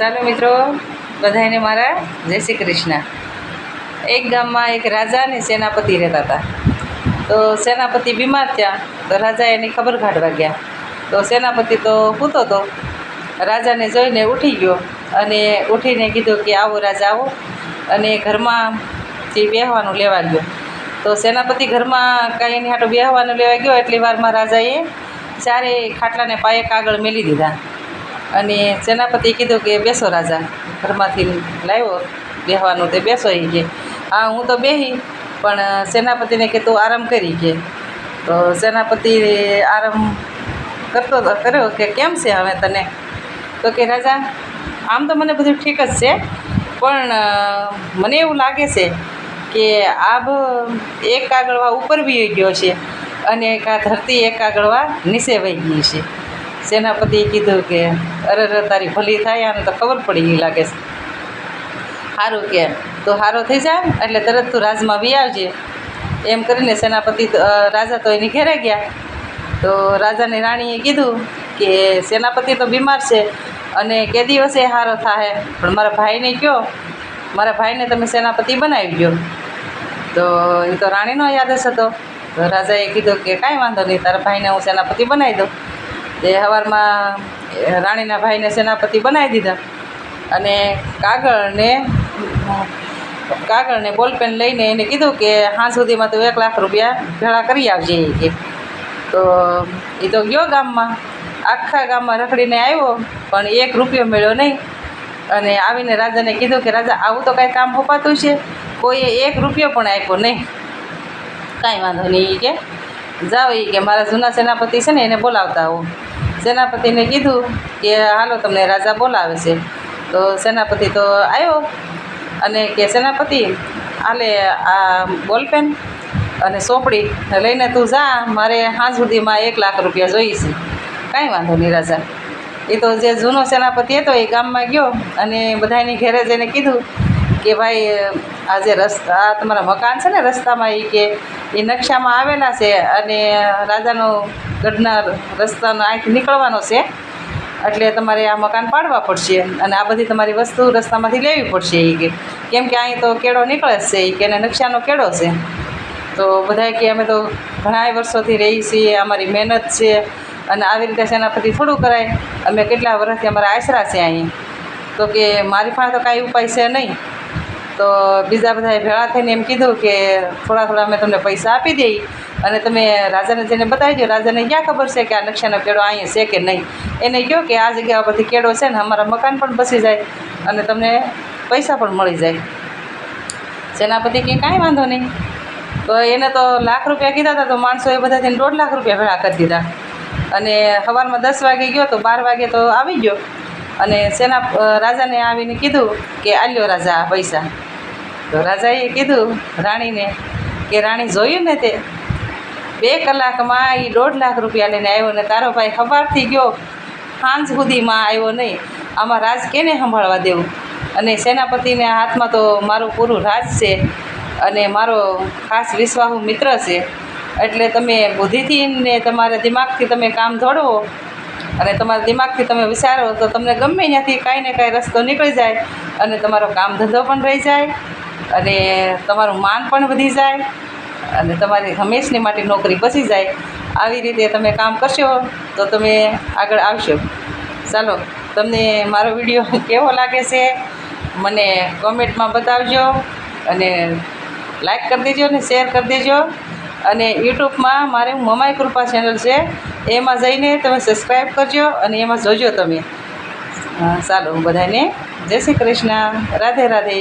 ચાલો મિત્રો, બધાને મારા જય શ્રી કૃષ્ણ. એક ગામમાં એક રાજા અને સેનાપતિ રહેતા હતા. તો સેનાપતિ બીમાર થયા તો રાજા એની ખબર કાઢવા ગયા. તો સેનાપતિ તો સૂતો હતો. રાજાને જોઈને ઉઠી ગયો અને ઉઠીને કીધું કે આવો રાજા આવો, અને ઘરમાંથી બેહવાનું લેવા ગયો. તો સેનાપતિ ઘરમાં કાંઈ એની હાટું બેહવાનું લેવા ગયો એટલી વારમાં રાજાએ ચારે ખાટલાને પાયે કાગળ મેલી દીધા. અને સેનાપતિએ કીધું કે બેસો રાજા, ઘરમાંથી લાવ્યો બેસવાનું તે બેસો. એ કે હા હું તો બેસી, પણ સેનાપતિને કે તું આરામ કરી કે. તો સેનાપતિ આરામ કર્યો કે કેમ છે હવે તને? તો કે રાજા આમ તો મને બધું ઠીક જ છે, પણ મને એવું લાગે છે કે આભ એક કાગળવા ઉપર વહી ગયો છે અને આ ધરતી એક કાગળવા નીચે વહી ગઈ છે. સેનાપતિએ કીધું કે અરે તારી ભલી થાય, આને તો ખબર પડી ગઈ લાગે છે. સારું કે તો સારો થઈ જાય એટલે તરત તું રાજમાં વી આવજે. એમ કરીને સેનાપતિ રાજા તો એની ઘેરે ગયા. તો રાજાની રાણીએ કીધું કે સેનાપતિ તો બીમાર છે અને કે દિવસે સારો થાય, પણ મારા ભાઈને કહો, મારા ભાઈને તમે સેનાપતિ બનાવી ગયો. તો એ તો રાણીનો યાદ જ હતો. તો રાજાએ કીધું કે કાંઈ વાંધો નહીં, તારા ભાઈને હું સેનાપતિ બનાવી દઉં. તે સવારમાં રાણીના ભાઈને સેનાપતિ બનાવી દીધા અને કાગળને બોલપેન લઈને એને કીધું કે હા સુધીમાં તું 1 લાખ રૂપિયા ભેળા કરી આવજે કે. તો એ તો ગયો ગામમાં, આખા ગામમાં રખડીને આવ્યો, પણ 1 રૂપિયો મળ્યો નહીં. અને આવીને રાજાને કીધું કે રાજા આવું તો કાંઈ કામ હોપાતું છે, કોઈએ 1 રૂપિયો પણ આપ્યો નહીં. કાંઈ વાંધો નહીં કે જાઓ. એ કે મારા જૂના સેનાપતિ છે ને એને બોલાવતા આવો. સેનાપતિને કીધું કે હાલો તમને રાજા બોલાવે છે. તો સેનાપતિ તો આવ્યો અને કે સેનાપતિ હાલે આ બોલપેન અને સોંપડી લઈને તું જા, મારે સાંજ સુધીમાં 1 લાખ રૂપિયા જોઈએ છે. કાંઈ વાંધો નહીં રાજા. એ તો જે જૂનો સેનાપતિ હતો એ ગામમાં ગયો અને બધાની ઘેરે જઈને કીધું કે ભાઈ આ જે રસ્તા તમારા મકાન છે ને રસ્તામાં, એ કે એ નકશામાં આવેલા છે અને રાજાનો ગઢના રસ્તાનો અહીંથી નીકળવાનો છે, એટલે તમારે આ મકાન પાડવા પડશે અને આ બધી તમારી વસ્તુ રસ્તામાંથી લેવી પડશે. એ કે કેમ કે અહીં તો કેળો નીકળે જ છે, એ કે એને નકશાનો કેળો છે. તો બધાએ કે અમે તો ઘણા વર્ષોથી રહી છીએ, અમારી મહેનત છે, અને આવી રીતે સેનાપતિ થોડું કરાય, અમે કેટલા વર્ષથી અમારા આશરા છે અહીં. તો કે મારી પાસે તો કાંઈ ઉપાય છે નહીં. તો બીજા બધાએ ભેળા થઈને એમ કીધું કે થોડા થોડા અમે તમને પૈસા આપી દઈએ અને તમે રાજાને જઈને બતાવી દો. રાજાને ક્યાં ખબર છે કે આ નકશાનો કેળો અહીંયા છે કે નહીં? એને કહો કે આ જગ્યા પરથી કેળો છે ને અમારા મકાન પણ બસી જાય અને તમને પૈસા પણ મળી જાય. સેનાપતિ કે કાંઈ વાંધો નહીં. તો એને તો 1 લાખ રૂપિયા કીધા હતા, તો માણસોએ બધા થઈને 1.5 લાખ રૂપિયા ભેળા કરી દીધા. અને સવારમાં 10 વાગે ગયો તો 12 વાગે તો આવી ગયો. અને રાજાને આવીને કીધું કે આલ્યો રાજા આ પૈસા. તો રાજાએ કીધું રાણીને કે રાણી જોયું ને તે 2 કલાકમાં એ 1.5 લાખ રૂપિયા લઈને આવ્યો ને તારો ભાઈ સવારથી ગયો, સાંજ સુધીમાં આવ્યો નહીં. આમાં રાજ કેને સંભાળવા દેવું? અને સેનાપતિને હાથમાં તો મારું પૂરું રાજ છે અને મારો ખાસ વિશ્વાસુ મિત્ર છે, એટલે તમે બુદ્ધિથી ને તમારા દિમાગથી તમે કામ ધોડવો અને તમારા દિમાગથી તમે વિચારો તો તમને ગમે ત્યાંથી કાંઈ ને કાંઈ રસ્તો નીકળી જાય અને તમારો કામ ધંધો પણ રહી જાય અને તમારું માન પણ વધી જાય અને તમારી હંમેશની માટે નોકરી બચી જાય. આવી રીતે તમે કામ કરશો તો તમે આગળ આવશો. ચાલો, તમને મારો વિડીયો કેવો લાગે છે મને કોમેન્ટમાં બતાવજો અને લાઈક કરી દેજો અને શેર કરી દેજો. અને યુટ્યુબમાં મારે મમાઈ કૃપા ચેનલ છે, એમાં જઈને તમે સબસ્ક્રાઈબ કરજો અને એમાં જોજો તમે. ચાલો, હું બધાને જય શ્રી કૃષ્ણ, રાધે રાધે.